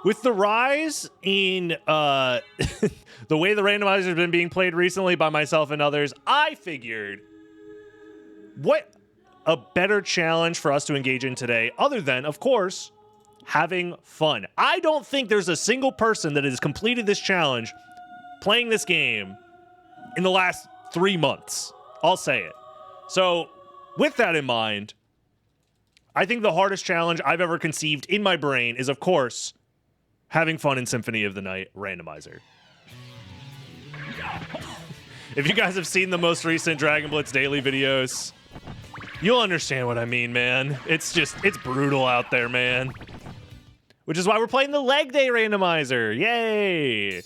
With the rise in the way the randomizer has been being played recently by myself and others, I figured what a better challenge for us to engage in today, other than, of course, having fun. I don't think there's a single person that has completed this challenge playing this game in the last 3 months. I'll say it. So, with that in mind, I think the hardest challenge I've ever conceived in my brain is, of course, having fun in Symphony of the Night Randomizer. If you guys have seen the most recent Dragon Blitz daily videos, you'll understand what I mean, man. It's brutal out there, man. Which is why we're playing the Leg Day Randomizer. Yay!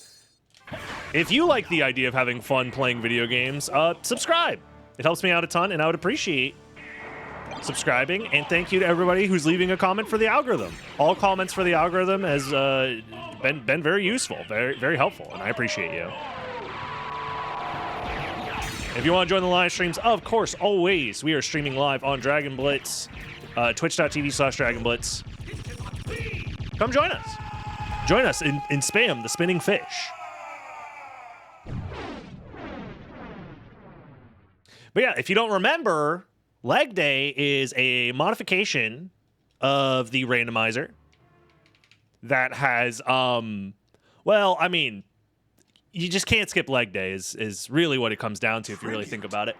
If you like the idea of having fun playing video games, subscribe. It helps me out a ton, and I would appreciate subscribing. And thank you to everybody who's leaving a comment for the algorithm. All comments for the algorithm has been very useful, very, very helpful, and I appreciate you. If you want to join the live streams, of course, always, we are streaming live on Dragon Blitz, twitch.tv/Dragon Blitz. Come join us. Join us in Spam, the spinning fish. But yeah, if you don't remember, Leg Day is a modification of the randomizer that has, well, I mean, you just can't skip Leg Day is really what it comes down to if you really think about it.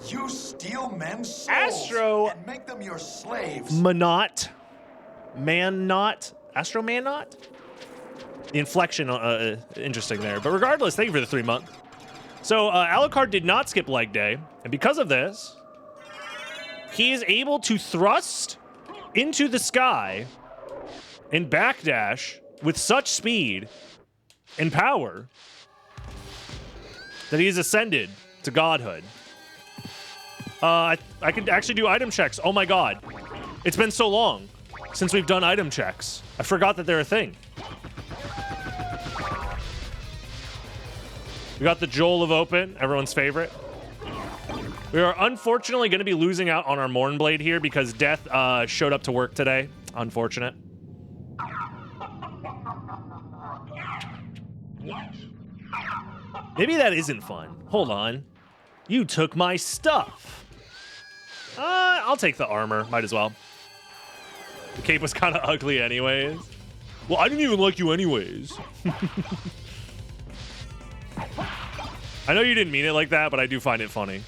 You steal men's souls Astro and make them your slaves. Manot. Astro Manot? The inflection, interesting there. But regardless, thank you for the 3-month. So, Alucard did not skip Leg Day, and because of this, he is able to thrust into the sky and backdash with such speed and power that he has ascended to godhood. I can actually do item checks. Oh my god. It's been so long since we've done item checks. I forgot that they're a thing. We got the Joel of Open, everyone's favorite. We are unfortunately going to be losing out on our Mournblade here because Death showed up to work today. Unfortunate. Maybe that isn't fun. Hold on. You took my stuff. I'll take the armor. Might as well. The cape was kind of ugly anyways. Well, I didn't even like you anyways. I know you didn't mean it like that, but I do find it funny.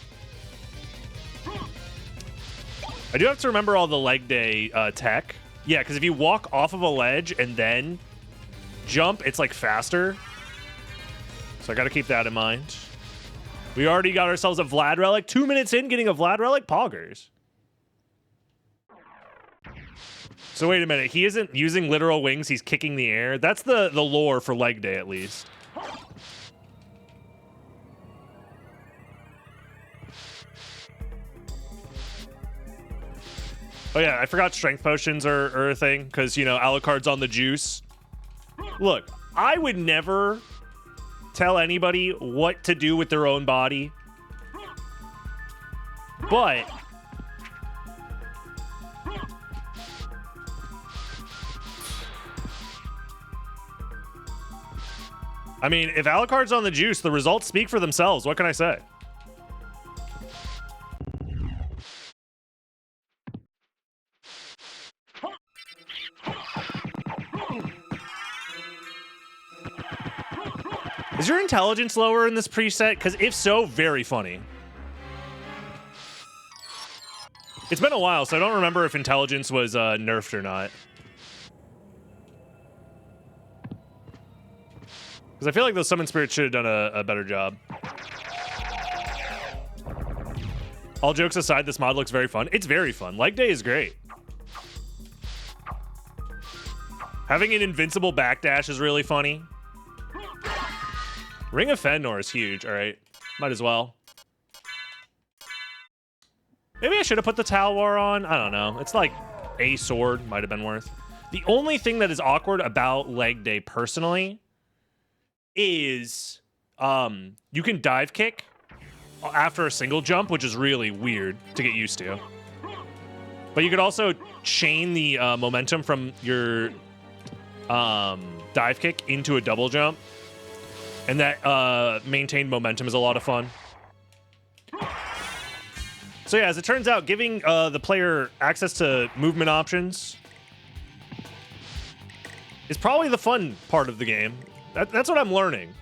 I do have to remember all the Leg Day tech. Yeah, because if you walk off of a ledge and then jump, it's like faster. So I got to keep that in mind. We already got ourselves a Vlad Relic. 2 minutes in, getting a Vlad Relic? Poggers. So wait a minute. He isn't using literal wings. He's kicking the air. That's the lore for Leg Day, at least. Oh yeah, I forgot strength potions are a thing, because, you know, Alucard's on the juice. Look, I would never tell anybody what to do with their own body, but I mean, if Alucard's on the juice, the results speak for themselves. What can I say? Is your intelligence lower in this preset? Because if so, very funny. It's been a while, so I don't remember if intelligence was nerfed or not. Because I feel like those summon spirits should have done a better job. All jokes aside, this mod looks very fun. It's very fun. Leg Day is great. Having an invincible backdash is really funny. Ring of Fëanor is huge. All right, might as well. Maybe I should have put the Talwar on. I don't know. It's like a sword. Might have been worth. The only thing that is awkward about Leg Day personally is you can dive kick after a single jump, which is really weird to get used to. But you could also chain the momentum from your dive kick into a double jump. And that maintained momentum is a lot of fun. So yeah, as it turns out, giving the player access to movement options is probably the fun part of the game. That's what I'm learning.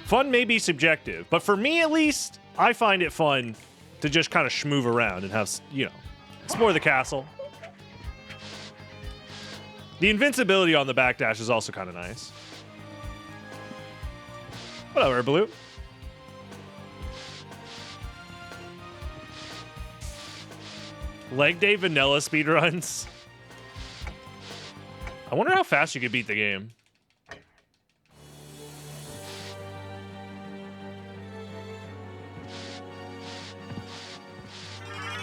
Fun may be subjective, but for me at least, I find it fun to just kind of schmoove around and have, you know, explore the castle. The invincibility on the backdash is also kind of nice. Whatever, Blue. Leg day vanilla speedruns. I wonder how fast you could beat the game.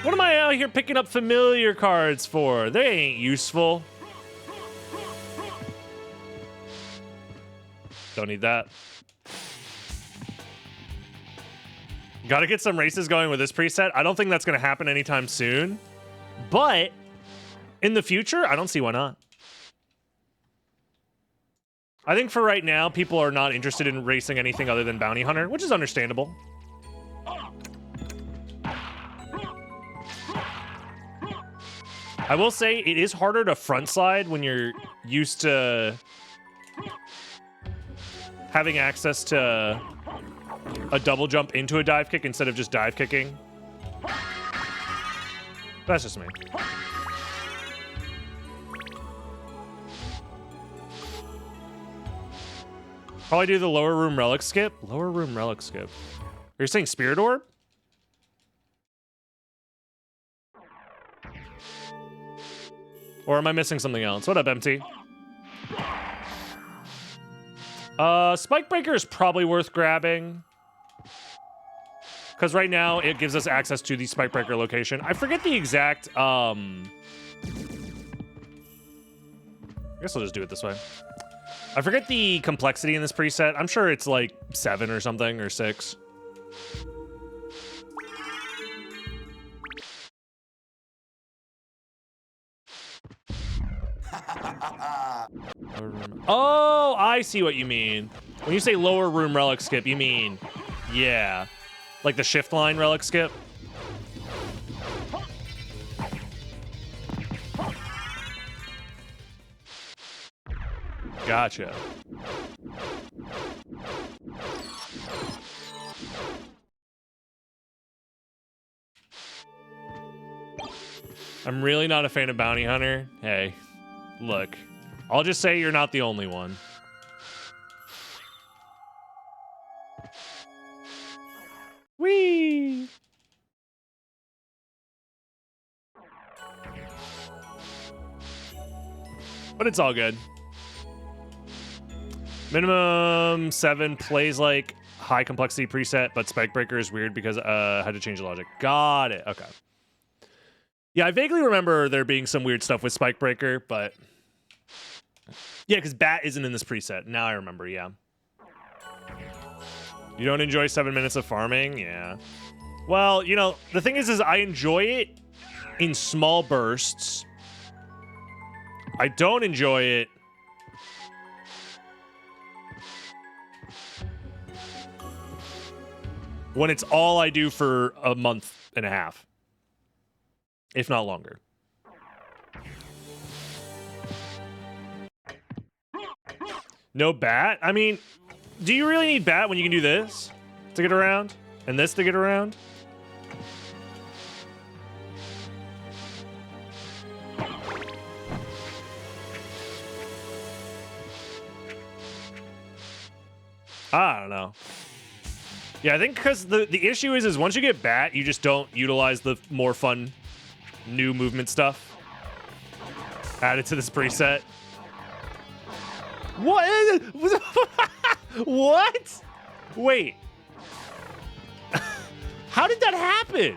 What am I out here picking up familiar cards for? They ain't useful. Don't need that. Gotta get some races going with this preset. I don't think that's gonna happen anytime soon. But in the future, I don't see why not. I think for right now, people are not interested in racing anything other than Bounty Hunter, which is understandable. I will say it is harder to front slide when you're used to having access to a double jump into a dive kick instead of just dive kicking. That's just me. Probably do the lower room relic skip. Lower room relic skip. Are you saying Spirit Orb? Or am I missing something else? What up, MT? Spike Breaker is probably worth grabbing. Because right now, it gives us access to the Spike Breaker location. I forget the exact, I guess I'll just do it this way. I forget the complexity in this preset. I'm sure it's like 7 or something, or 6. Oh, I see what you mean. When you say lower room relic skip, you mean, yeah, like the shift line relic skip. Gotcha. I'm really not a fan of Bounty Hunter. Hey, look, I'll just say you're not the only one. Whee! But it's all good. Minimum 7 plays like high complexity preset, but Spike Breaker is weird because I had to change the logic. Got it. Okay. Yeah, I vaguely remember there being some weird stuff with Spike Breaker, but yeah, because Bat isn't in this preset. Now I remember, yeah. You don't enjoy 7 minutes of farming? Yeah. Well, you know, the thing is I enjoy it in small bursts. I don't enjoy it when it's all I do for a month and a half, if not longer. No bat? I mean, do you really need bat when you can do this to get around? And this to get around? I don't know. Yeah, I think because the issue is once you get bat, you just don't utilize the more fun new movement stuff added to this preset. What? What? Wait. How did that happen?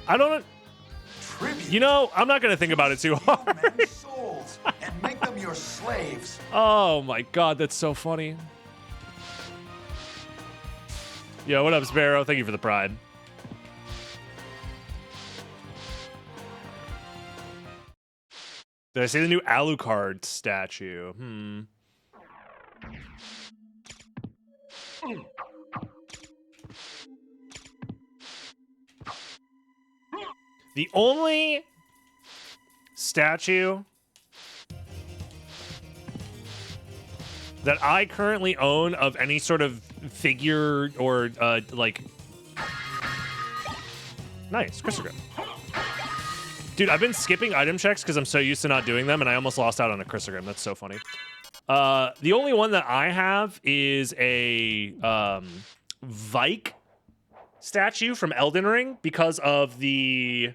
I don't know. You know, I'm not going to think about it too hard. Souls and make them your slaves. Oh my god, that's so funny. Yo, what up, Sparrow? Thank you for the pride. Did I say the new Alucard statue? The only statue that I currently own of any sort of figure or like, nice, crystal grip. Dude, I've been skipping item checks because I'm so used to not doing them, and I almost lost out on a Chrysogram. That's so funny. The only one that I have is a Vike statue from Elden Ring because of the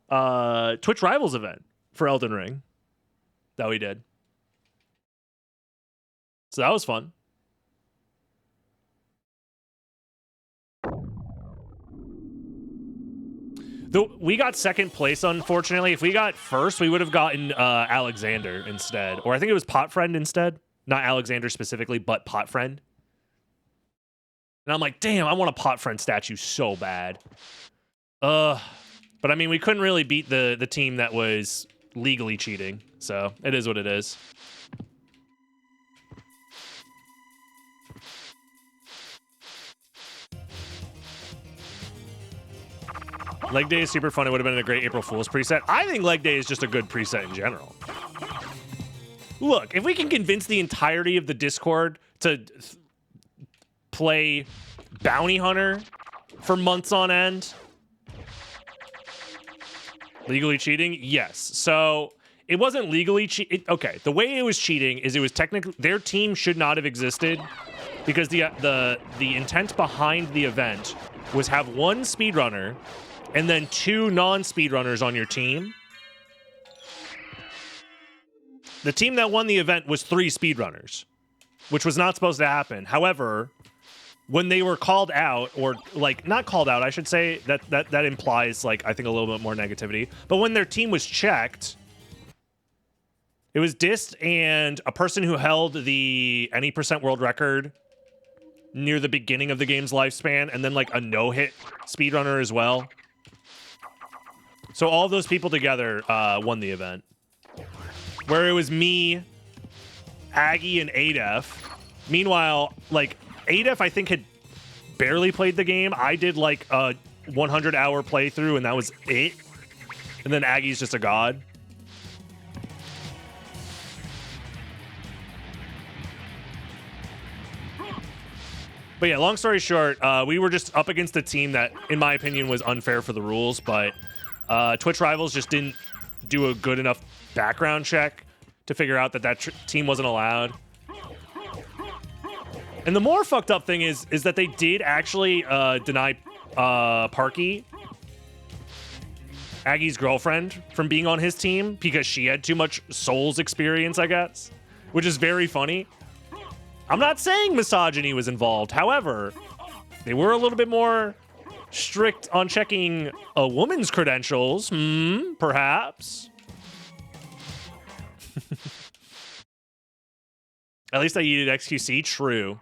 Twitch Rivals event for Elden Ring that we did. So that was fun. Though we got second place, unfortunately. If we got first, we would have gotten Alexander instead. Or I think it was Pot Friend instead. Not Alexander specifically, but Pot Friend. And I'm like, damn, I want a Pot Friend statue so bad. But I mean, we couldn't really beat the team that was legally cheating. So it is what it is. Leg Day is super fun. It would have been a great April Fool's preset. I think Leg Day is just a good preset in general. Look, if we can convince the entirety of the Discord to play Bounty Hunter for months on end. Legally cheating? Yes. So it wasn't legally cheating. Okay, the way it was cheating is it was technically their team should not have existed because the intent behind the event was have one speedrunner and then 2 non-speedrunners on your team. The team that won the event was 3 speedrunners, which was not supposed to happen. However, when they were called out, or like not called out, I should say, that implies like I think a little bit more negativity. But when their team was checked, it was dissed, and a person who held the any % world record near the beginning of the game's lifespan, and then like a no-hit speedrunner as well. So all those people together won the event. Where it was me, Aggie, and Adef. Meanwhile, like, Adef, I think, had barely played the game. I did, like, a 100-hour playthrough, and that was it. And then Aggie's just a god. But yeah, long story short, we were just up against a team that, in my opinion, was unfair for the rules, but Twitch Rivals just didn't do a good enough background check to figure out that team wasn't allowed. And the more fucked up thing is that they did actually deny Parky, Aggie's girlfriend, from being on his team because she had too much Souls experience, I guess, which is very funny. I'm not saying misogyny was involved. However, they were a little bit more strict on checking a woman's credentials. Perhaps. At least I yeeted XQC. True.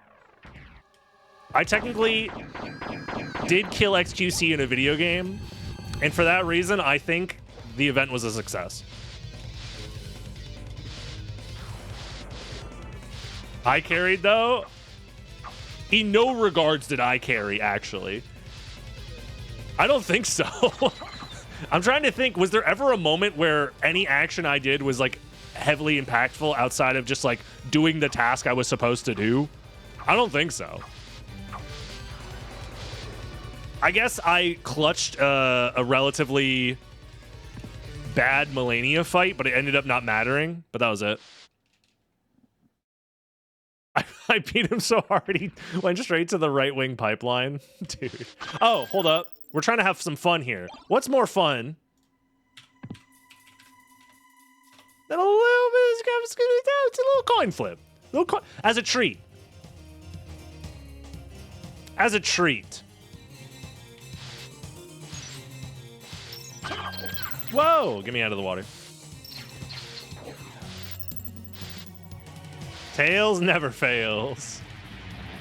I technically did kill XQC in a video game, and for that reason, I think the event was a success. I carried, though. In no regards did I carry, actually. I don't think so. I'm trying to think, was there ever a moment where any action I did was, like, heavily impactful outside of just, like, doing the task I was supposed to do? I don't think so. I guess I clutched a relatively bad Melania fight, but it ended up not mattering. But that was it. I beat him so hard he went straight to the right-wing pipeline. Dude. Oh, hold up. We're trying to have some fun here. What's more fun than a little bit? It's a little coin flip. As a treat. As a treat. Whoa! Get me out of the water. Tails never fails.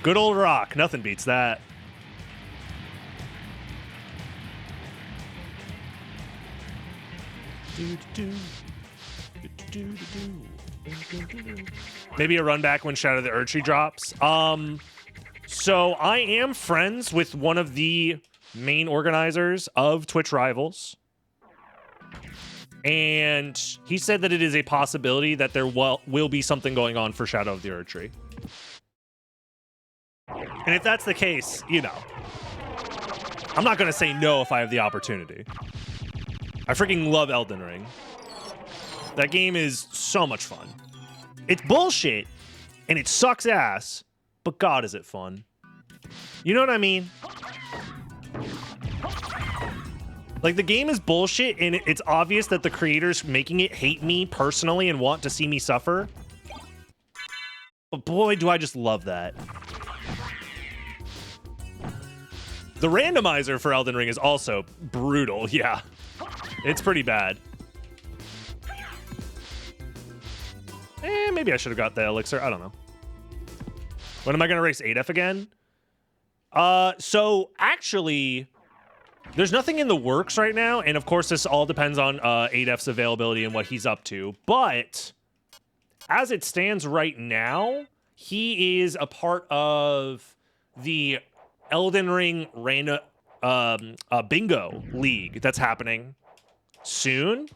Good old rock. Nothing beats that. Maybe a run back when Shadow of the Erdtree drops. So I am friends with one of the main organizers of Twitch Rivals. And he said that it is a possibility that there will be something going on for Shadow of the Erdtree. And if that's the case, you know, I'm not going to say no if I have the opportunity. I freaking love Elden Ring. That game is so much fun. It's bullshit, and it sucks ass, but God, is it fun. You know what I mean? Like, the game is bullshit, and it's obvious that the creators making it hate me personally and want to see me suffer. But boy, do I just love that. The randomizer for Elden Ring is also brutal, yeah. It's pretty bad. Maybe I should have got the elixir. I don't know. When am I going to race 8F again? So, actually, there's nothing in the works right now. And, of course, this all depends on 8F's availability and what he's up to. But, as it stands right now, he is a part of the Elden Ring bingo league that's happening soon,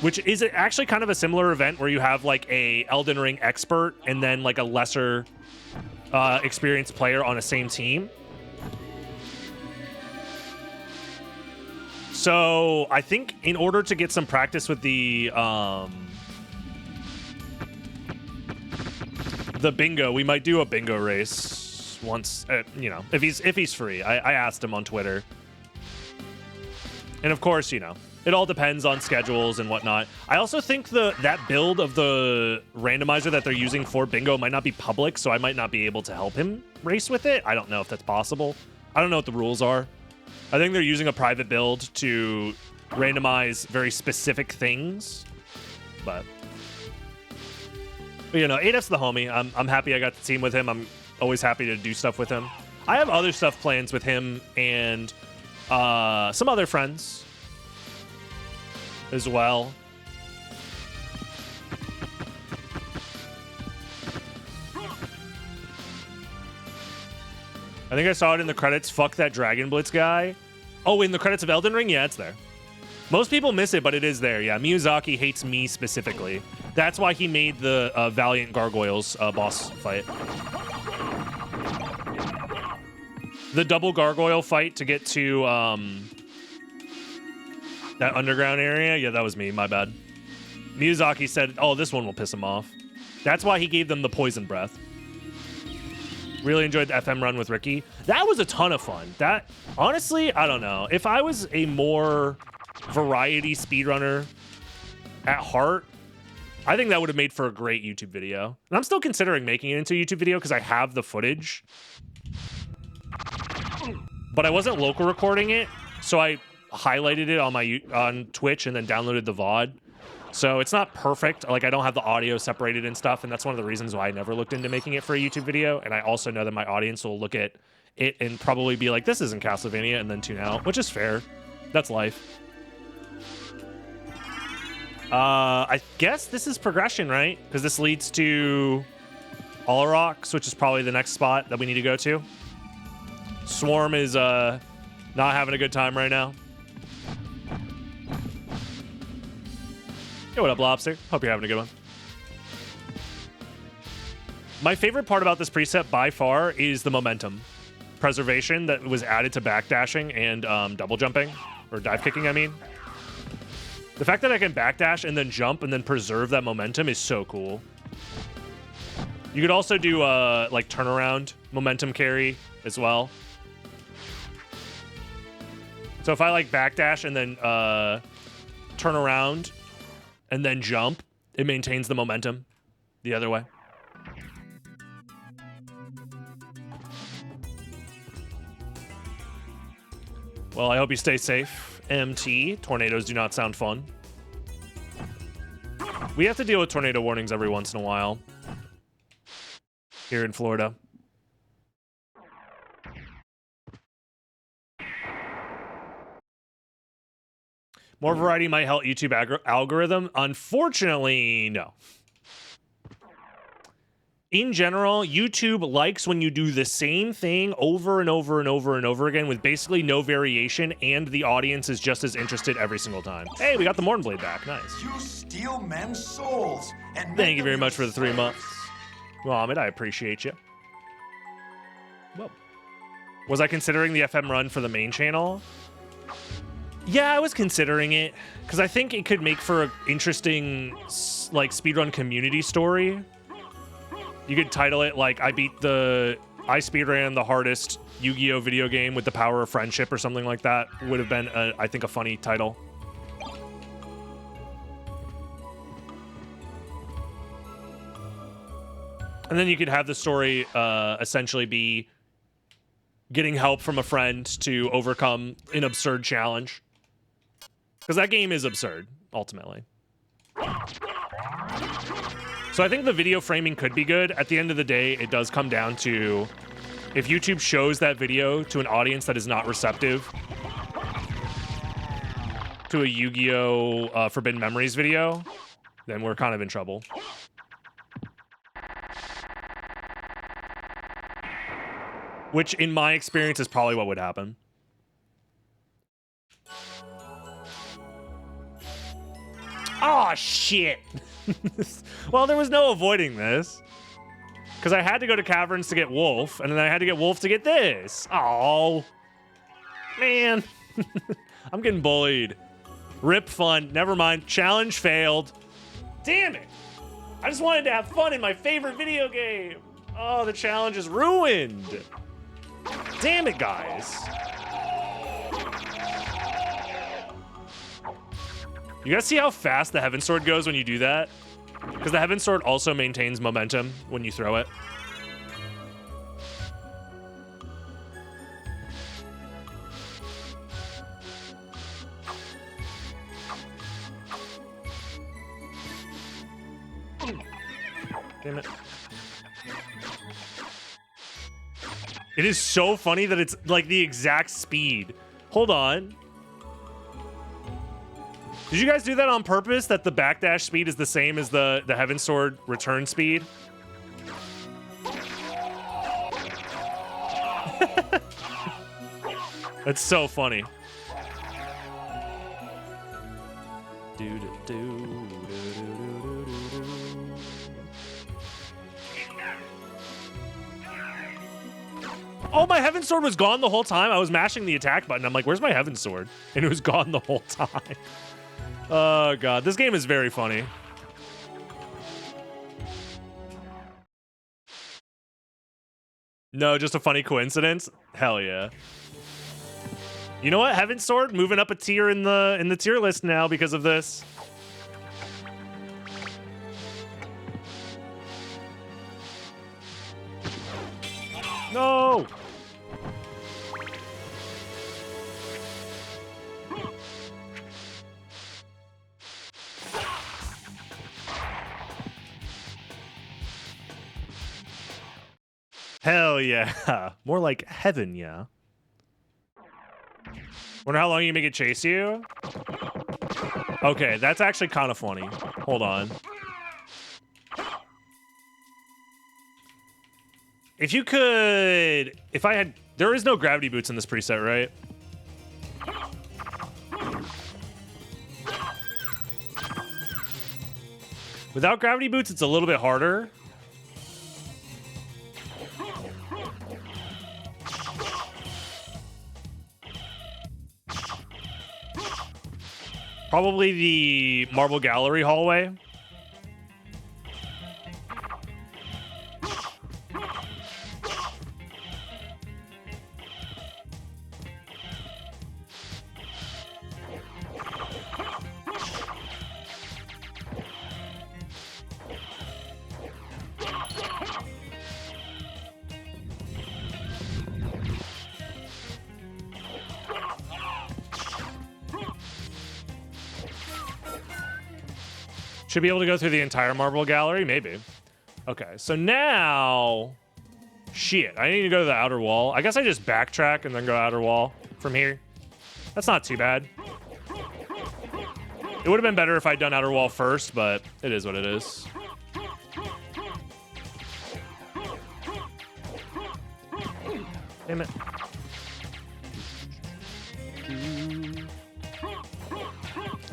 which is actually kind of a similar event where you have like a Elden Ring expert and then like a lesser experienced player on a same team. So I think in order to get some practice with the bingo, we might do a bingo race once, you know, if he's free. I asked him on Twitter. And of course, you know, it all depends on schedules and whatnot. I also think that build of the randomizer that they're using for bingo might not be public, so I might not be able to help him race with it. I don't know if that's possible. I don't know what the rules are. I think they're using a private build to randomize very specific things. But you know, 8F's the homie. I'm happy I got to team with him. I'm always happy to do stuff with him. I have other stuff plans with him and some other friends as well. I think I saw it in the credits. Fuck that Dragon Blitz guy. Oh, in the credits of Elden Ring? Yeah, it's there. Most people miss it, but it is there. Yeah, Miyazaki hates me specifically. That's why he made the Valiant Gargoyles boss fight. The double gargoyle fight to get to that underground area. Yeah, that was me. My bad. Miyazaki said, oh, this one will piss him off. That's why he gave them the poison breath. Really enjoyed the FM run with Ricky. That was a ton of fun. That, honestly, I don't know. If I was a more variety speedrunner at heart, I think that would have made for a great YouTube video. And I'm still considering making it into a YouTube video because I have the footage. But I wasn't local recording it, so I highlighted it on Twitch and then downloaded the VOD. So it's not perfect. Like, I don't have the audio separated and stuff, and that's one of the reasons why I never looked into making it for a YouTube video. And I also know that my audience will look at it and probably be like, this isn't Castlevania, and then tune out, which is fair. That's life. I guess this is progression, right? Because this leads to Olorox, which is probably the next spot that we need to go to. Swarm is not having a good time right now. Hey, what up, Lobster? Hope you're having a good one. My favorite part about this preset by far is the momentum preservation that was added to backdashing and double jumping, or dive kicking, I mean. The fact that I can backdash and then jump and then preserve that momentum is so cool. You could also do like turnaround momentum carry as well. So if I like backdash and then turn around and then jump, it maintains the momentum the other way. Well, I hope you stay safe, MT. Tornadoes do not sound fun. We have to deal with tornado warnings every once in a while here in Florida. More variety might help YouTube algorithm. Unfortunately, no. In general, YouTube likes when you do the same thing over and over and over and over again with basically no variation, and the audience is just as interested every single time. Hey, we got the Morn Blade back. Nice. You steal men's souls and Thank you very much for the 3 months. Mohammed, I appreciate you. Well, was I considering the FM run for the main channel? Yeah, I was considering it because I think it could make for an interesting, like, speedrun community story. You could title it like I speedran the hardest Yu-Gi-Oh video game with the power of friendship or something like that. Would have been, I think, a funny title. And then you could have the story essentially be getting help from a friend to overcome an absurd challenge. Because that game is absurd, ultimately. So I think the video framing could be good. At the end of the day, it does come down to if YouTube shows that video to an audience that is not receptive to a Yu-Gi-Oh! Forbidden Memories video, then we're kind of in trouble. Which, in my experience, is probably what would happen. Oh, shit! Well, there was no avoiding this. Because I had to go to Caverns to get Wolf, and then I had to get Wolf to get this. Oh, man. I'm getting bullied. Rip fun. Never mind. Challenge failed. Damn it. I just wanted to have fun in my favorite video game. Oh, the challenge is ruined. Damn it, guys. You guys see how fast the Heaven Sword goes when you do that? Because the Heaven Sword also maintains momentum when you throw it. Damn it. It is so funny that it's like the exact speed. Hold on. Did you guys do that on purpose, that the backdash speed is the same as the Heaven Sword return speed? That's so funny. Oh, my Heaven Sword was gone the whole time. I was mashing the attack button. I'm like, where's my Heaven Sword? And it was gone the whole time. Oh, God. This game is very funny. No, just a funny coincidence? Hell yeah. You know what? Heaven Sword moving up a tier in the tier list now because of this. No! Hell yeah. More like heaven, yeah. Wonder how long you make it chase you? Okay, that's actually kind of funny. Hold on. If you could... If I had... There is no gravity boots in this preset, right? Without gravity boots, it's a little bit harder. Probably the Marble Gallery hallway. Should be able to go through the entire Marble Gallery? Maybe. Okay, so now... Shit, I need to go to the outer wall. I guess I just backtrack and then go outer wall from here. That's not too bad. It would have been better if I'd done outer wall first, but it is what it is. Damn it.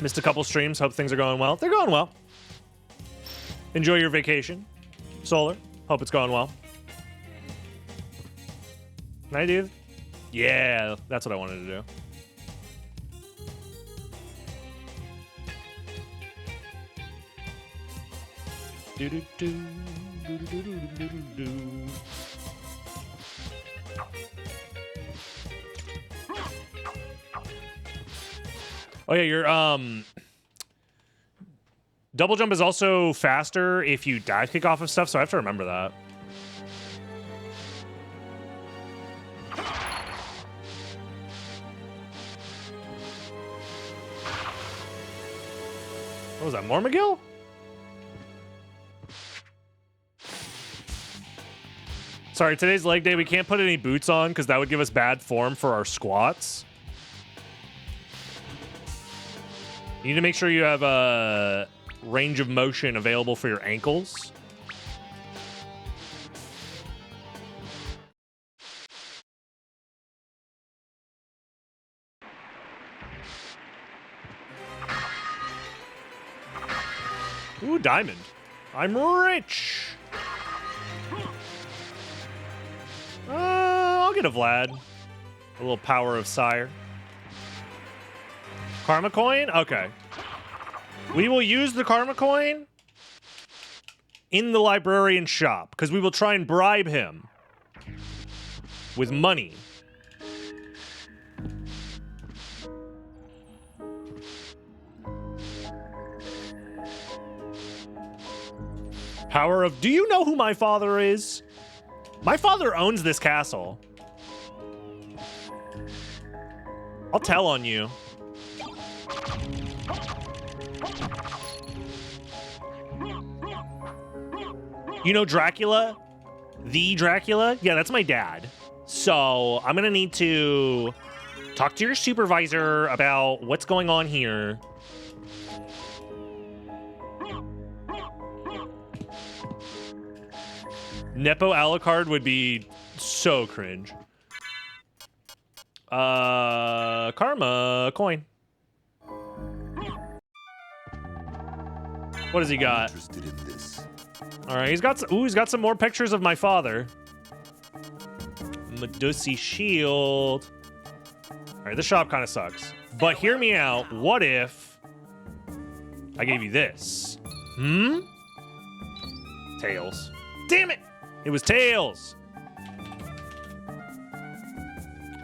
Missed a couple streams. Hope things are going well. They're going well. Enjoy your vacation, Solar. Hope it's going well. Can I do? Yeah, that's what I wanted to do. Oh yeah, your double jump is also faster if you dive kick off of stuff, so I have to remember that. What was that, Mormagil? Sorry, today's leg day. We can't put any boots on because that would give us bad form for our squats. You need to make sure you have a range of motion available for your ankles. Ooh, diamond. I'm rich. I'll get a Vlad. A little power of sire. Karma coin? Okay. We will use the karma coin in the librarian shop because we will try and bribe him with money. Power of... Do you know who my father is? My father owns this castle. I'll tell on you. You know Dracula? The Dracula? Yeah, that's my dad. So I'm gonna need to talk to your supervisor about what's going on here. Nepo Alucard would be so cringe. Karma coin. What has he got? Interested in this. All right, he's got some more pictures of my father. Medusi shield. All right, the shop kind of sucks. But hear me out. What if I gave you this? Tails. Damn it! It was tails.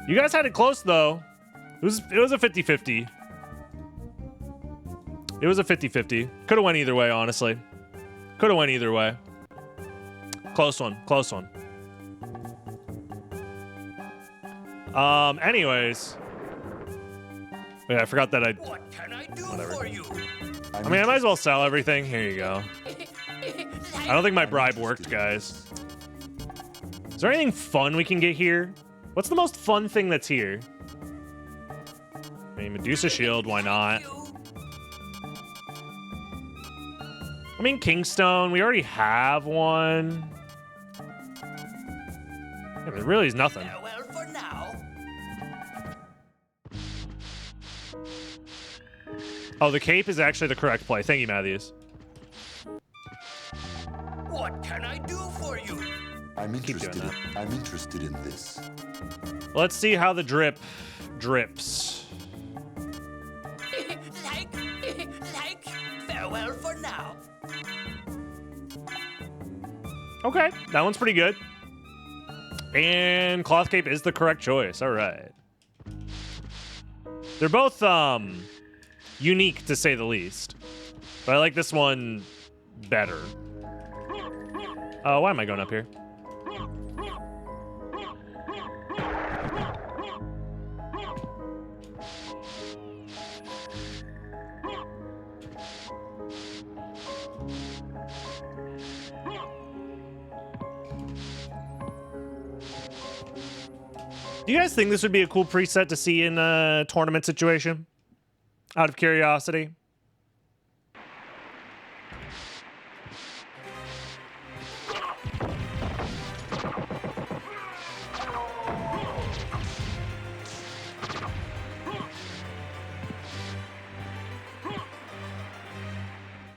You guys had it close though. It was a 50-50. It was a 50-50. Could have went either way, honestly. Could have went either way. Close one. Close one. Anyways. Yeah, I forgot that What can I do for you? I mean, I might as well sell everything. Here you go. I don't think my bribe worked, guys. Is there anything fun we can get here? What's the most fun thing that's here? I mean, Medusa shield, why not? I mean, Kingstone, we already have one. Yeah, but really is nothing. Farewell for now. Oh, the cape is actually the correct play. Thank you, Matthews. What can I do for you? I'm Keep doing that. I'm interested in this. Let's see how the drip drips. like, farewell for now. Okay, that one's pretty good. And cloth cape is the correct choice. All right. They're both unique to say the least. But I like this one better. Why am I going up here? Do you guys think this would be a cool preset to see in a tournament situation? Out of curiosity.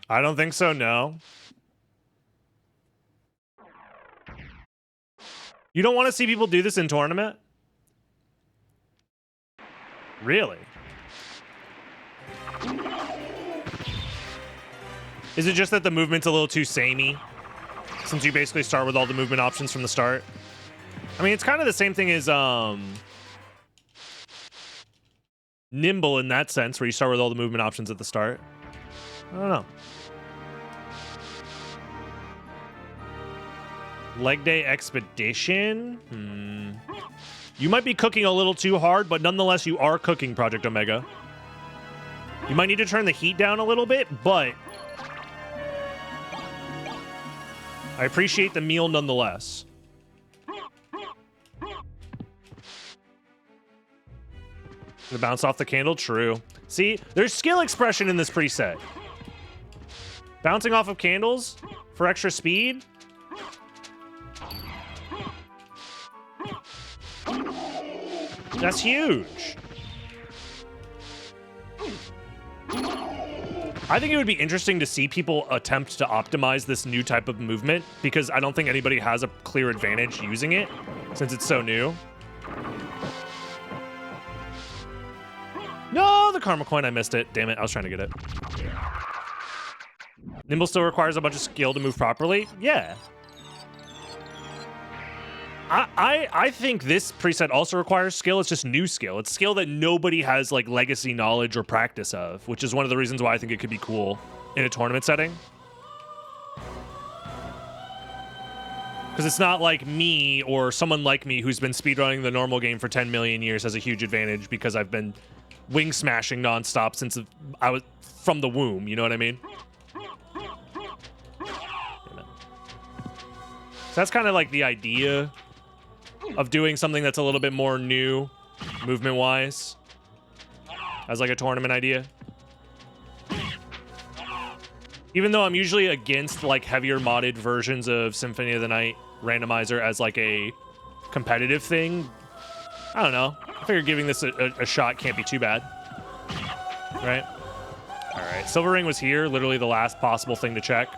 I don't think so, no. You don't want to see people do this in tournament? Really? Is it just that the movement's a little too samey? Since you basically start with all the movement options from the start? I mean, it's kind of the same thing as Nimble in that sense, where you start with all the movement options at the start. I don't know. Leg day expedition? You might be cooking a little too hard, but nonetheless, you are cooking, Project Omega. You might need to turn the heat down a little bit, but I appreciate the meal nonetheless. To bounce off the candle? True. See, there's skill expression in this preset. Bouncing off of candles for extra speed? That's huge. I think it would be interesting to see people attempt to optimize this new type of movement, because I don't think anybody has a clear advantage using it since it's so new. No, the karma coin, I missed it. Damn it, I was trying to get it. Nimble still requires a bunch of skill to move properly? Yeah. I think this preset also requires skill. It's just new skill. It's skill that nobody has like legacy knowledge or practice of, which is one of the reasons why I think it could be cool in a tournament setting. Because it's not like me or someone like me who's been speedrunning the normal game for 10 million years has a huge advantage because I've been wing smashing nonstop since I was from the womb. You know what I mean? So that's kind of like the idea of doing something that's a little bit more new, movement-wise, as like a tournament idea. Even though I'm usually against like heavier modded versions of Symphony of the Night Randomizer as like a competitive thing, I don't know. I figure giving this a shot can't be too bad, right? All right, Silver Ring was here, literally the last possible thing to check.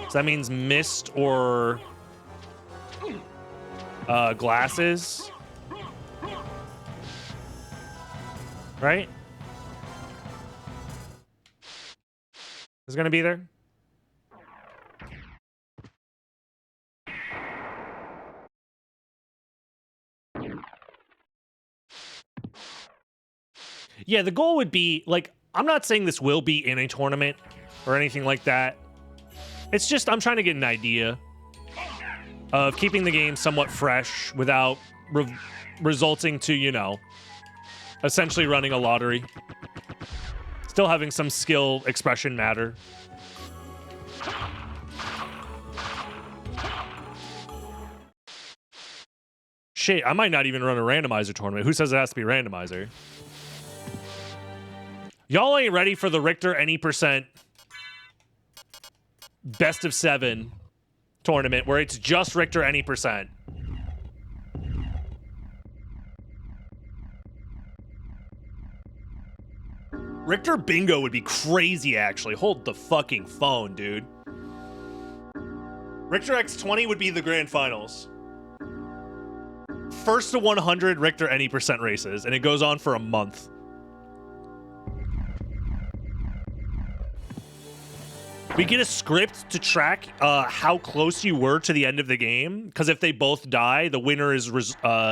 So that means mist or glasses, right? Is it gonna be there? Yeah, the goal would be, like, I'm not saying this will be in a tournament or anything like that. It's just I'm trying to get an idea of keeping the game somewhat fresh without resulting to, you know, essentially running a lottery. Still having some skill expression matter. Shit, I might not even run a randomizer tournament. Who says it has to be randomizer? Y'all ain't ready for the Richter any percent best of 7 tournament where it's just Richter any percent. Richter bingo would be crazy, actually. Hold the fucking phone, dude. Richter X20 would be the grand finals. First to 100 Richter any percent races, and it goes on for a month. We get a script to track how close you were to the end of the game, because if they both die, the winner is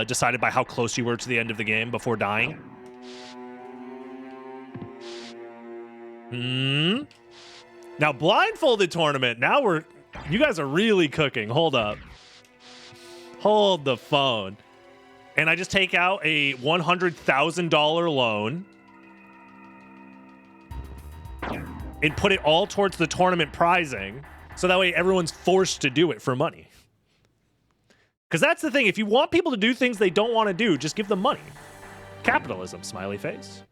decided by how close you were to the end of the game before dying. Now, blindfolded tournament. Now you guys are really cooking. Hold up. Hold the phone. And I just take out a $100,000 loan and put it all towards the tournament prizing, so that way everyone's forced to do it for money. Because that's the thing. If you want people to do things they don't want to do, just give them money. Capitalism, smiley face.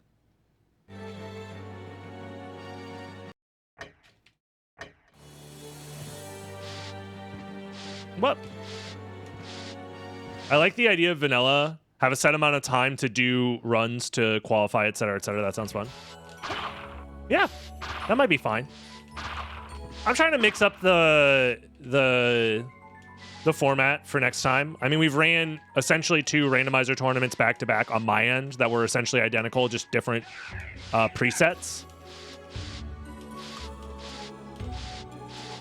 What? I like the idea of vanilla. Have a set amount of time to do runs to qualify, etc., etc. That sounds fun. Yeah, that might be fine. I'm trying to mix up the format for next time. I mean, we've ran essentially 2 randomizer tournaments back to back on my end that were essentially identical, just different presets.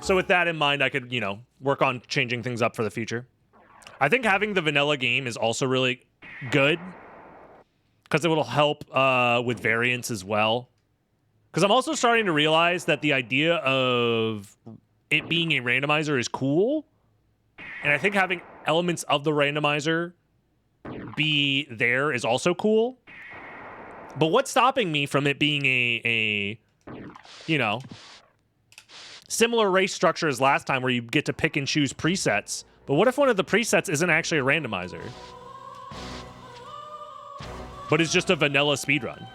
So with that in mind, I could, you know, work on changing things up for the future. I think having the vanilla game is also really good because it will help with variance as well. Because I'm also starting to realize that the idea of it being a randomizer is cool. And I think having elements of the randomizer be there is also cool. But what's stopping me from it being a you know, similar race structure as last time where you get to pick and choose presets? But what if one of the presets isn't actually a randomizer, but it's just a vanilla speedrun?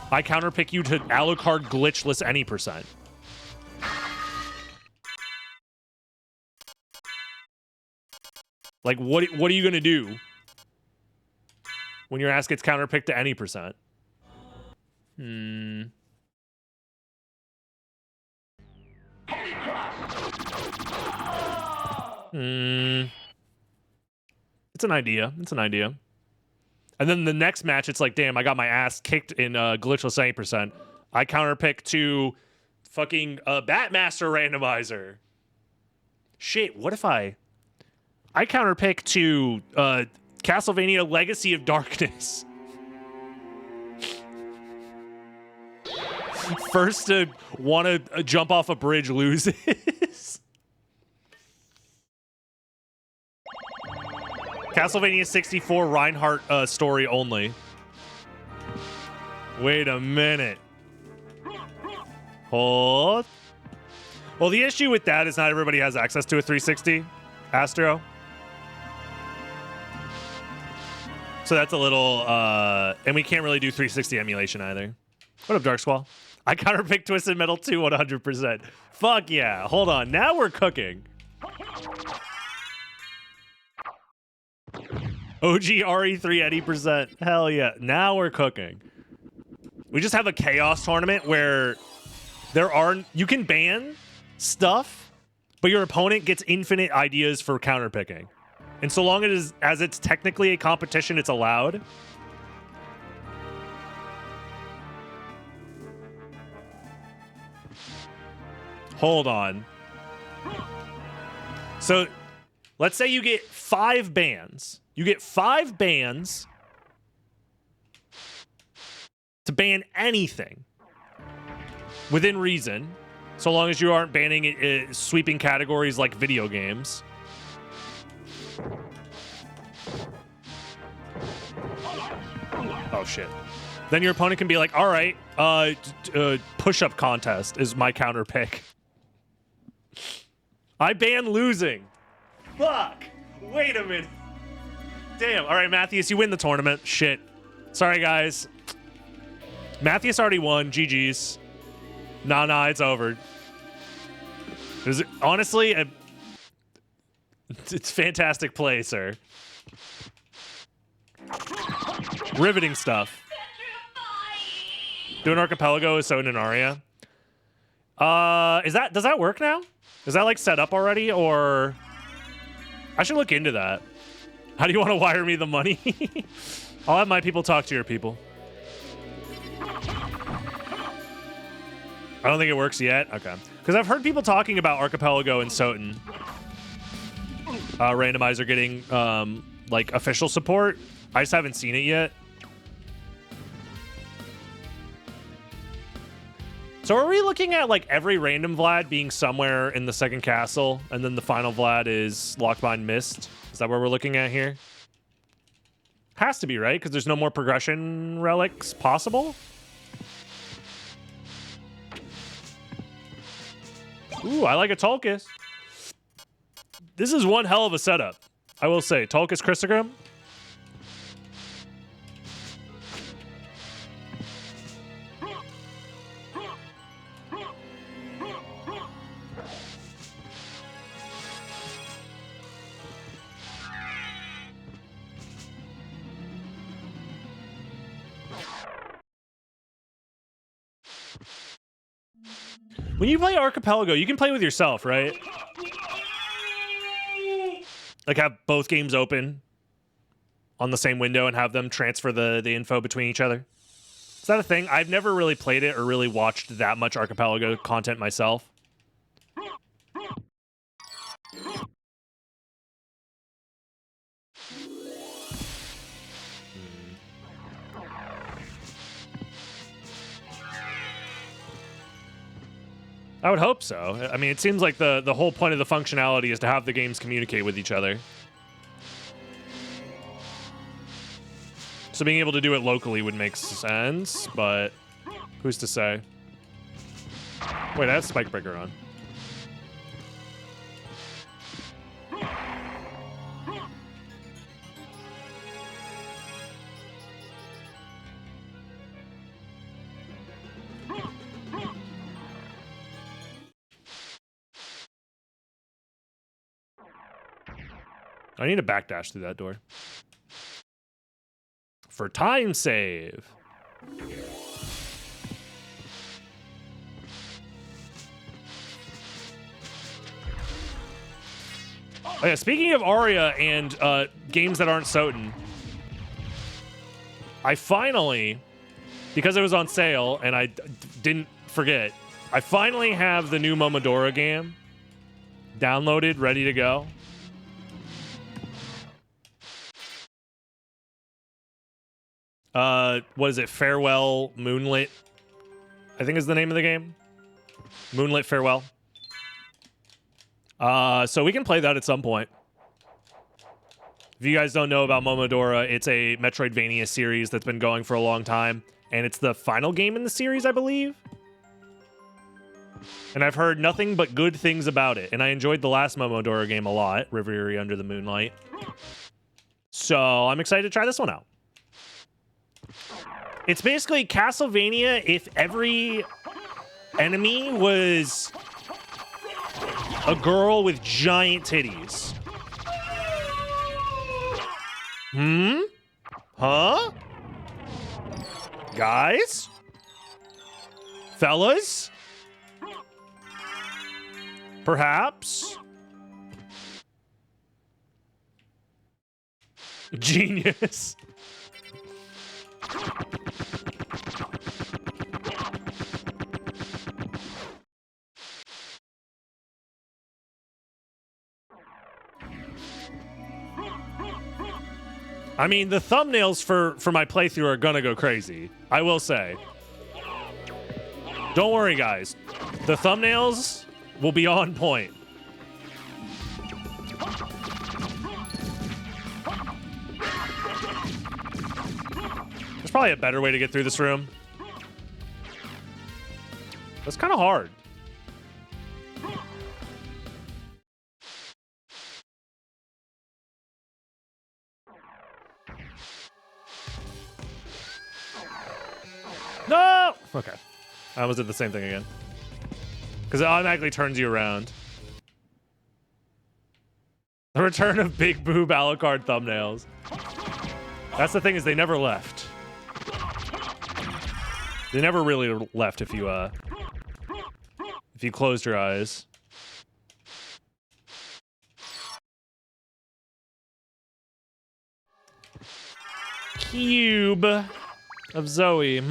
I counterpick you to Alucard glitchless any %. Like, what are you gonna do when your ass gets counterpicked to any %? It's an idea. It's an idea. And then the next match, it's like, damn, I got my ass kicked in glitchless 80%. I counterpick to fucking Batmaster randomizer. Shit, what if I counterpick to Castlevania Legacy of Darkness? First to want to jump off a bridge loses. Castlevania 64 Reinhardt story only. Wait a minute. Hold. Well, the issue with that is not everybody has access to a 360, Astro. So that's a little, and we can't really do 360 emulation either. What up, Dark Squall? I counterpick Twisted Metal 2 100%. Fuck yeah. Hold on. Now we're cooking. OG RE3 80%. Hell yeah. Now we're cooking. We just have a chaos tournament where you can ban stuff, but your opponent gets infinite ideas for counterpicking. And so long as it's technically a competition, it's allowed. Hold on. So let's say you get 5 bans. You get 5 bans to ban anything within reason, so long as you aren't banning sweeping categories like video games. Oh shit. Then your opponent can be like, all right, push-up contest is my counter pick. I ban losing. Fuck. Wait a minute. Damn. All right, Matthews, you win the tournament. Shit. Sorry, guys. Matthews already won. GG's. Nah, it's over. Honestly, it's fantastic play, sir. Riveting stuff. Doing Archipelago is SotN and Aria. Does that work now? Is that like set up already, or I should look into that. How do you want to wire me the money? I'll have my people talk to your people. I don't think it works yet. Okay. Because I've heard people talking about Archipelago and SotN. Randomizer getting like official support. I just haven't seen it yet. So are we looking at like every random Vlad being somewhere in the second castle, and then the final Vlad is locked behind Mist? Is that what we're looking at here? Has to be, right? Because there's no more progression relics possible? Ooh, I like a Tulkas. This is one hell of a setup, I will say. Tulkas Christogram. When you play Archipelago, you can play with yourself, right? Like have both games open on the same window and have them transfer the info between each other. Is that a thing? I've never really played it or really watched that much Archipelago content myself. I would hope so. I mean, it seems like the whole point of the functionality is to have the games communicate with each other. So being able to do it locally would make sense, but who's to say? Wait, I have Spike Breaker on. I need to backdash through that door. For time save. Oh yeah, speaking of Aria and games that aren't SotN, I finally, because it was on sale and I didn't forget, I finally have the new Momodora game downloaded, ready to go. What is it? Farewell Moonlit, I think is the name of the game. Moonlit Farewell. So we can play that at some point. If you guys don't know about Momodora, it's a Metroidvania series that's been going for a long time, and it's the final game in the series, I believe. And I've heard nothing but good things about it, and I enjoyed the last Momodora game a lot, Reverie Under the Moonlight. So I'm excited to try this one out. It's basically Castlevania if every enemy was a girl with giant titties. Huh? Guys? Fellas? Perhaps? Genius. I mean, the thumbnails for my playthrough are gonna go crazy. I will say. Don't worry, guys. The thumbnails will be on point. There's probably a better way to get through this room. That's kind of hard. No! Okay. I almost did the same thing again. Because it automatically turns you around. The return of big boob Alucard thumbnails. That's the thing, is they never left. They never really left if you closed your eyes. Cube of Zoe.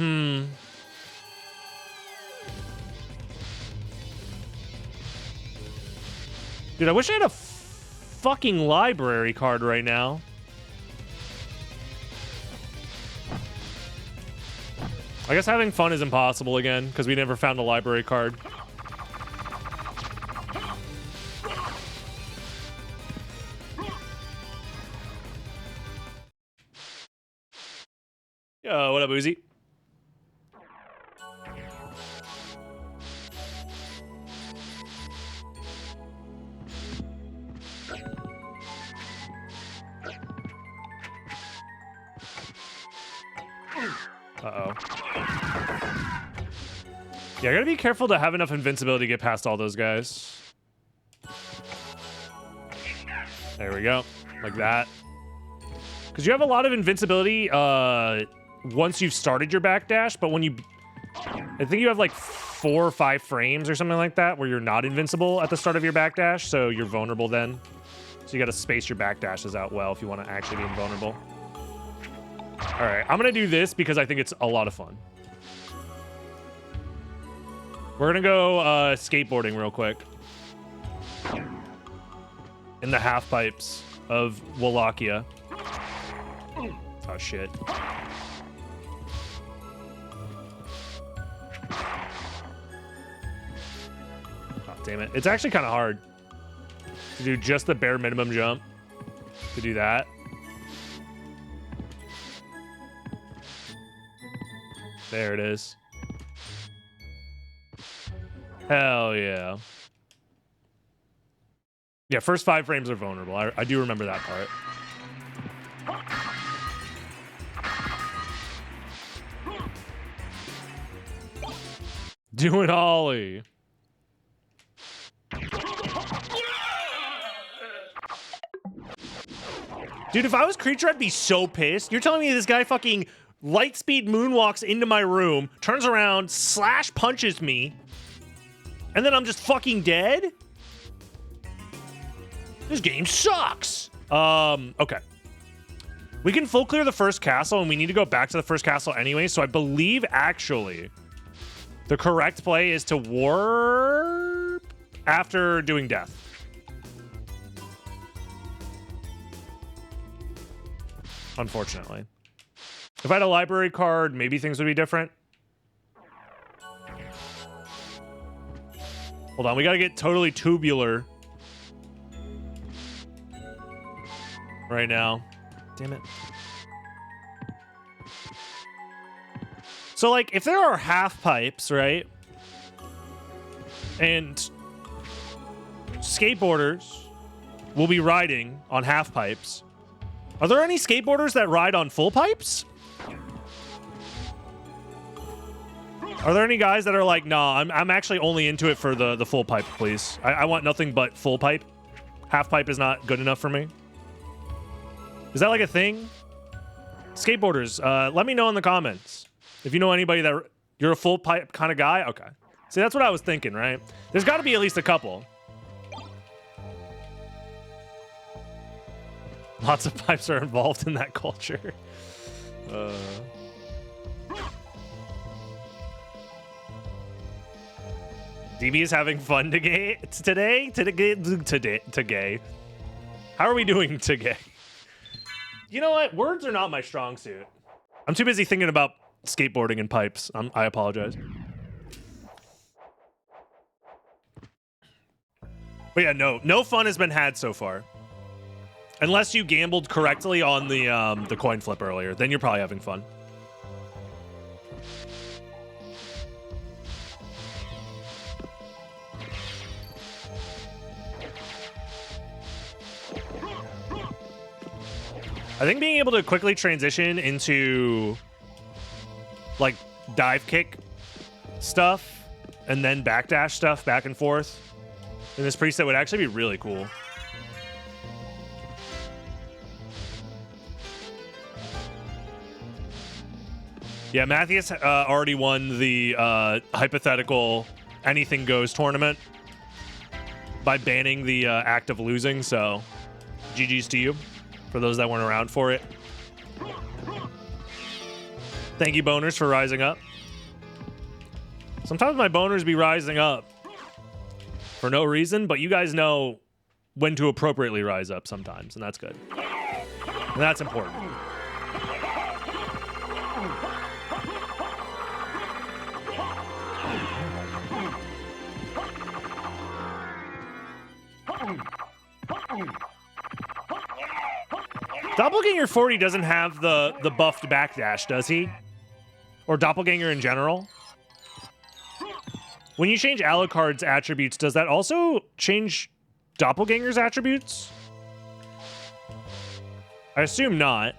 Dude, I wish I had a fucking library card right now. I guess having fun is impossible again, because we never found a library card. Yo, what up, Uzi? Uh-oh. Yeah, I gotta be careful to have enough invincibility to get past all those guys. There we go. Like that. Because you have a lot of invincibility once you've started your backdash, but when you I think you have like 4 or 5 frames or something like that where you're not invincible at the start of your backdash, so you're vulnerable then. So you got to space your backdashes out well if you want to actually be invulnerable. All right, I'm going to do this because I think it's a lot of fun. We're going to go skateboarding real quick. In the half pipes of Wallachia. Oh, shit. Damn it. It's actually kind of hard to do just the bare minimum jump to do that. There it is. Hell yeah. Yeah, first 5 frames are vulnerable. I do remember that part. Do an ollie. Dude, if I was Creature, I'd be so pissed. You're telling me this guy fucking light speed moonwalks into my room, turns around, slash punches me, and then I'm just fucking dead? This game sucks. Okay. We can full clear the first castle, and we need to go back to the first castle anyway, so I believe, actually, the correct play is to warp after doing death. Unfortunately. If I had a library card, maybe things would be different. Hold on, we gotta get totally tubular. Right now. Damn it. So, like, if there are half pipes, right? And skateboarders will be riding on half pipes. Are there any skateboarders that ride on full pipes? Are there any guys that are like, nah, I'm actually only into it for the full pipe, please. I want nothing but full pipe. Half pipe is not good enough for me. Is that like a thing? Skateboarders, let me know in the comments. If you know anybody that you're a full pipe kind of guy, okay. See, that's what I was thinking, right? There's got to be at least a couple. Lots of pipes are involved in that culture. DB is having fun today. How are we doing today? You know what? Words are not my strong suit. I'm too busy thinking about skateboarding and pipes. I apologize. But yeah, no fun has been had so far. Unless you gambled correctly on the coin flip earlier, then you're probably having fun. I think being able to quickly transition into like dive kick stuff and then backdash stuff back and forth in this preset would actually be really cool. Yeah, Matthias already won the hypothetical anything goes tournament by banning the act of losing, so GG's to you for those that weren't around for it. Thank you, boners, for rising up. Sometimes my boners be rising up for no reason, but you guys know when to appropriately rise up sometimes, and that's good. And that's important. Doppelganger 40 doesn't have the buffed backdash, does he? Or Doppelganger in general? When you change Alucard's attributes, does that also change Doppelganger's attributes? I assume not.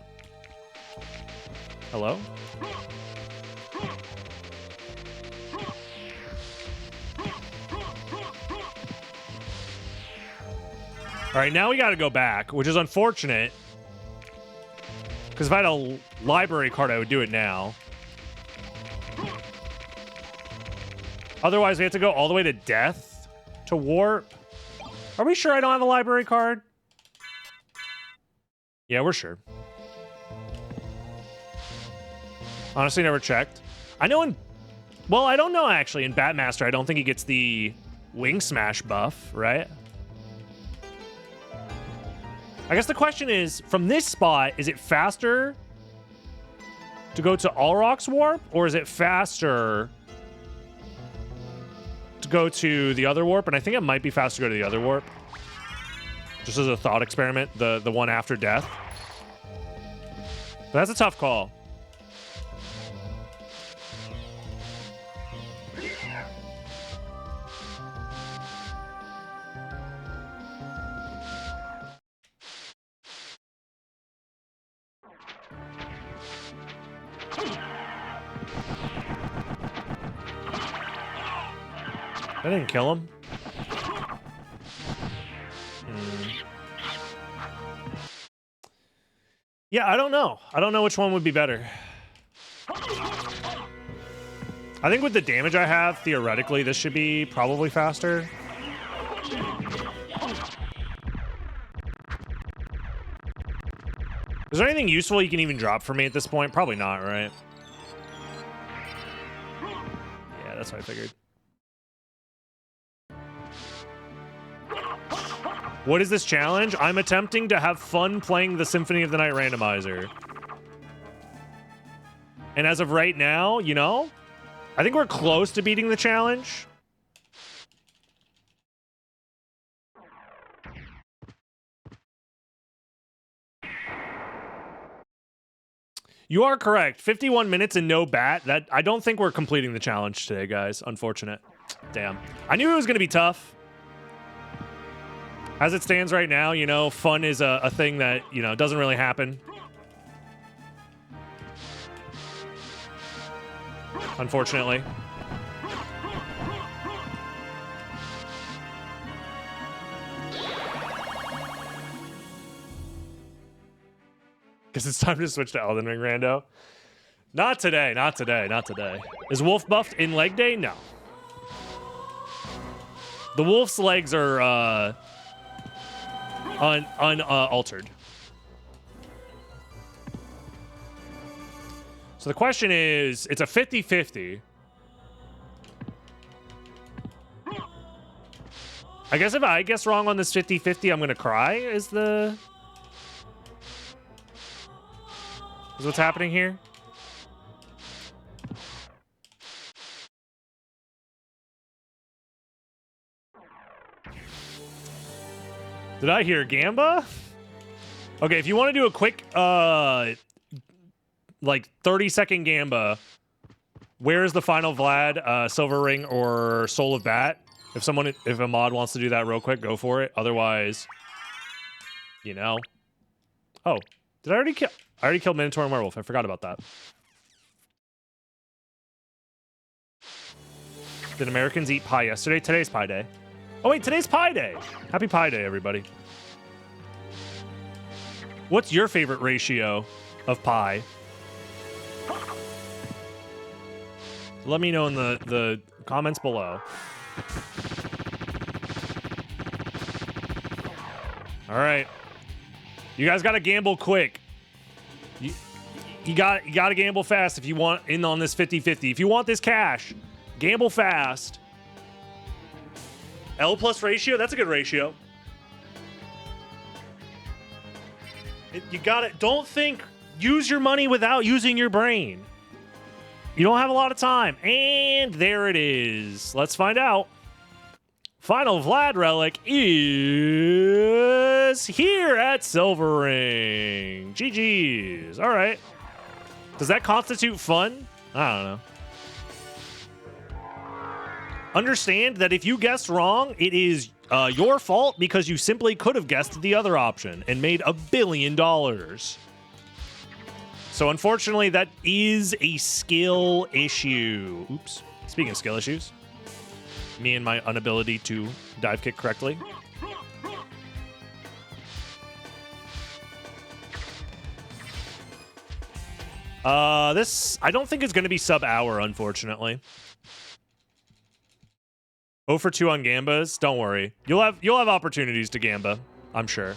Hello? All right, now we got to go back, which is unfortunate. Because if I had a library card, I would do it now. Otherwise, we have to go all the way to death to warp. Are we sure I don't have a library card? Yeah, we're sure. Honestly, never checked. I know in... Well, I don't know, actually. In Batmaster, I don't think he gets the Wing Smash buff, right? I guess the question is, from this spot, is it faster to go to All Rocks Warp, or is it faster to go to the other warp? And I think it might be faster to go to the other warp. Just as a thought experiment, the one after death. But that's a tough call. I didn't kill him. Yeah, I don't know. I don't know which one would be better. I think with the damage I have, theoretically, this should be probably faster. Is there anything useful you can even drop for me at this point? Probably not, right? Yeah, that's what I figured. What is this challenge? I'm attempting to have fun playing the Symphony of the Night randomizer. And as of right now, you know, I think we're close to beating the challenge. You are correct. 51 minutes and no bat. That I don't think we're completing the challenge today, guys. Unfortunate. Damn. I knew it was going to be tough. As it stands right now, you know, fun is a thing that, you know, doesn't really happen. Unfortunately. Guess it's time to switch to Elden Ring, Rando. Not today, not today, not today. Is Wolf buffed in leg day? No. The Wolf's legs are, unaltered. So the question is, it's a 50-50. I guess if I guess wrong on this 50-50, I'm gonna cry, is what's happening here? Did I hear Gamba? Okay, if you want to do a quick, like 30-second Gamba, where is the final Vlad, Silver Ring or Soul of Bat? If a mod wants to do that real quick, go for it. Otherwise, you know. Oh, did I already kill? I already killed Minotaur and Werewolf. I forgot about that. Did Americans eat pie yesterday? Today's Pie Day. Oh wait, today's Pie Day. Happy Pie Day, everybody. What's your favorite ratio of pie? Let me know in the comments below. All right. You guys got to gamble quick. You got to gamble fast if you want in on this 50-50. If you want this cash, gamble fast. L plus ratio, that's a good ratio. You got it. Don't think, use your money without using your brain. You don't have a lot of time. And there it is. Let's find out. Final Vlad Relic is here at Silver Ring. GG's. All right. Does that constitute fun? I don't know. Understand that if you guessed wrong, it is your fault because you simply could have guessed the other option and made $1 billion. So unfortunately, that is a skill issue. Oops. Speaking of skill issues, me and my inability to dive kick correctly. This, I don't think it's going to be sub-hour, unfortunately. 0 for 2 on gambas. Don't worry. You'll have opportunities to gamba, I'm sure.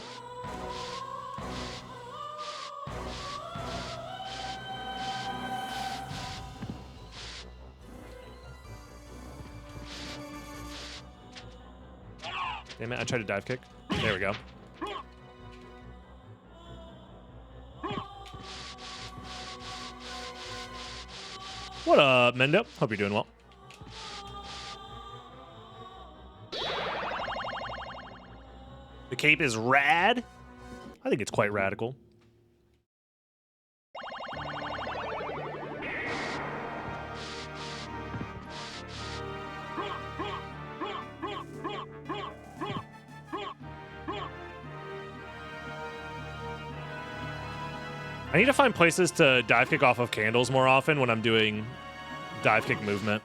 Damn it, I tried to dive kick. There we go. What up, Mendo? Hope you're doing well. The cape is rad. I think it's quite radical. I need to find places to dive kick off of candles more often when I'm doing dive kick movement.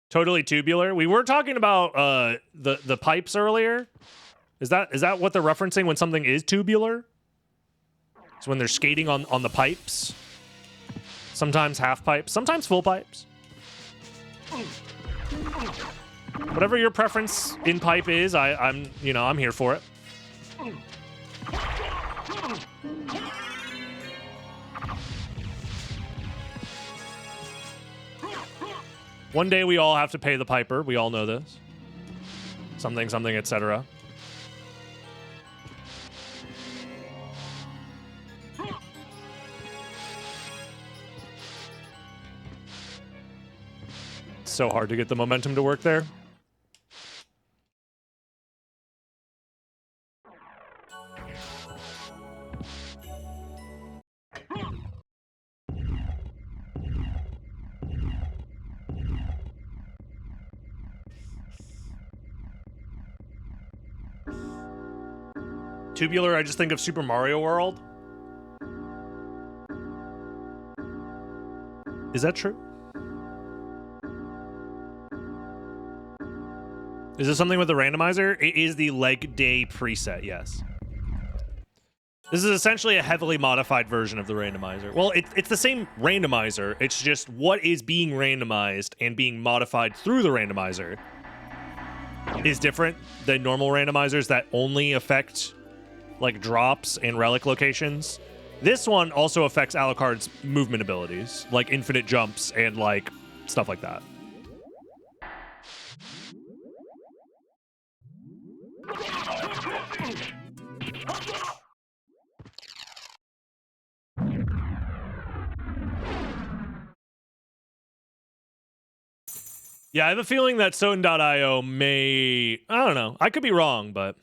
Totally tubular. We were talking about the pipes earlier. Is that what they're referencing when something is tubular? It's when they're skating on the pipes. Sometimes half pipes, sometimes full pipes. Whatever your preference in pipe is, I'm here for it. One day we all have to pay the piper. We all know this. Something, something, etc. It's so hard to get the momentum to work there. Tubular, I just think of Super Mario World. Is that true? Is this something with the randomizer? It is the leg day preset, yes. This is essentially a heavily modified version of the randomizer. Well, it's the same randomizer. It's just what is being randomized and being modified through the randomizer is different than normal randomizers that only affect like drops and relic locations. This one also affects Alucard's movement abilities, like infinite jumps and like stuff like that. Yeah, I have a feeling that SotN.io may... I don't know. I could be wrong, but...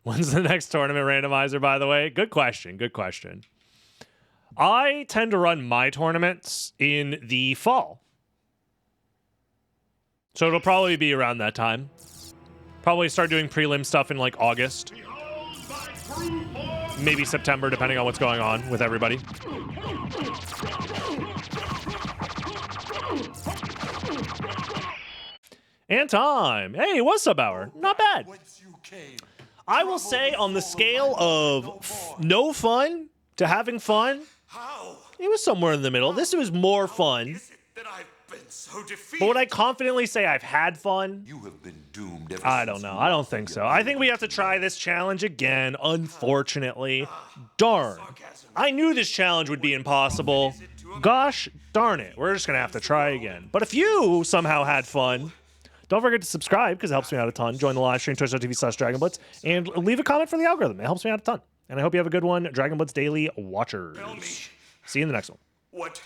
When's the next tournament randomizer, by the way? Good question. Good question. I tend to run my tournaments in the fall. So it'll probably be around that time. Probably start doing prelim stuff in like August. Maybe September, depending on what's going on with everybody. And time. Hey, what's up, Hour? Not bad. I will say on the scale of no fun to having fun, it was somewhere in the middle. This was more fun. But would I confidently say I've had fun? You have been doomed ever I don't know. I don't think so. I think we have to try this challenge again, unfortunately. Darn. I knew this challenge would be impossible. Gosh darn it. We're just going to have to try again. But if you somehow had fun, don't forget to subscribe because it helps me out a ton. Join the live stream, twitch.tv/DragonBlitz, and leave a comment for the algorithm. It helps me out a ton. And I hope you have a good one, Dragon Blitz Daily Watchers. See you in the next one. What?